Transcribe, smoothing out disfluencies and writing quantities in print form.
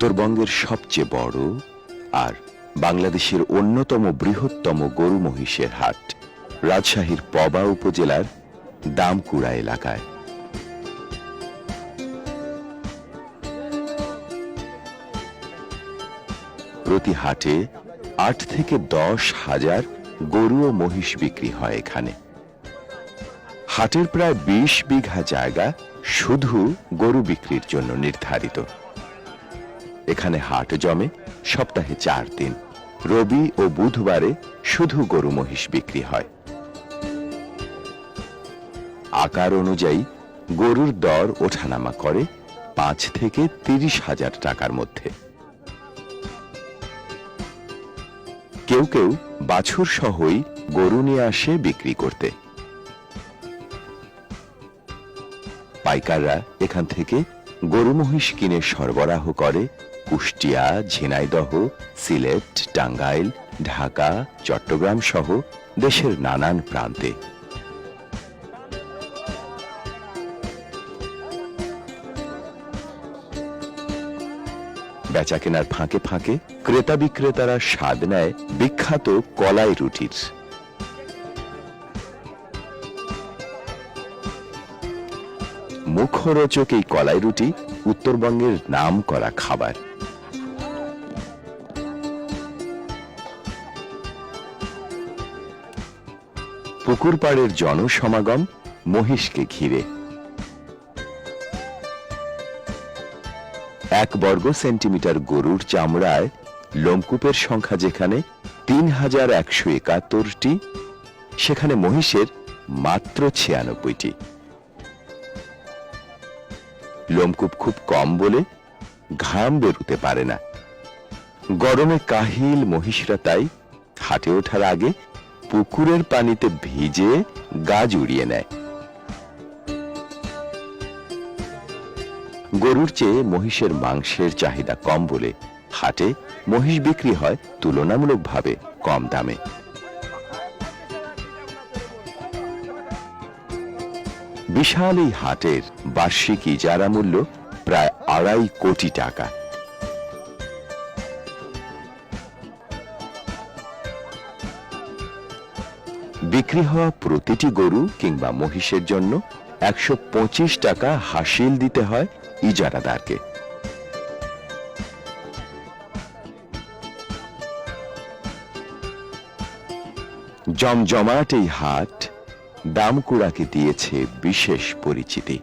উত্তরবঙ্গের সবচেয়ে বড় আর বাংলাদেশের অন্যতম বৃহত্তম গরু মহিষের হাট রাজশাহীর পবা উপজেলার দামকুড়া এলাকায়। প্রতি হাটে ৮ থেকে ১০ হাজার গরু ও মহিষ বিক্রি হয় এখানে। হাটের প্রায় ২০ বিঘা জায়গা শুধু গরু বিক্রির জন্য নির্ধারিত। এখানে হাট জমে সপ্তাহে ৪ দিন। রবি ও বুধবারে শুধু গরু মহিষ বিক্রি হয়। আকার অনুযায়ী গরুর দর ওঠানামা করে ৫ থেকে ৩০ হাজার টাকার মধ্যে। কেউ কেউ বাছুর সহই গরু নিয়ে আসে বিক্রি করতে। পাইকাররা এখান থেকে গরু মহিষ কিনে সরবরাহ করে কুষ্টিয়া, ঝিনাইদহ, সিলেট, টাঙ্গাইল, ঢাকা, চট্টগ্রাম সহ দেশের নানান প্রান্তে। বেচাকেনার ফাঁকে ফাঁকে ক্রেতা বিক্রেতারা স্বাদ নেয় বিখ্যাত কলাই রুটির। মুখরোচক এই কলাই রুটি উত্তরবঙ্গের নাম করা খাবার। পুকুর পাড়ের জনসমাগম মহিষকে ঘিরে। ১ বর্গ সেন্টিমিটার গরুর চামড়ায় লোমকূপের সংখ্যা যেখানে ৩,১৭১টি, সেখানে মহিষের মাত্র ৯৬টি। লোমকূপ খুব কম বলে ঘাম বেরুতে পারে না। গরমে কাহিল মহিষরা তাই হাটে ওঠার আগে পুকুরের পানিতে ভিজে গা জুড়িয়ে নেয়। গরুর চেয়ে মহিষের মাংসের চাহিদা কম বলে হাটে মহিষ বিক্রি হয় তুলনামূলকভাবে কম দামে। বিশাল এই হাটের বার্ষিক ইজারা মূল্য প্রায় ২.৫ কোটি টাকা। বিক্রি হওয়া প্রতিটি গরু কিংবা মহিষের জন্য ১২৫ টাকা হাসিল দিতে হয় ইজারাদারকে। জমজমাট এই হাট দামকুড়াকে দিয়েছে বিশেষ পরিচিতি।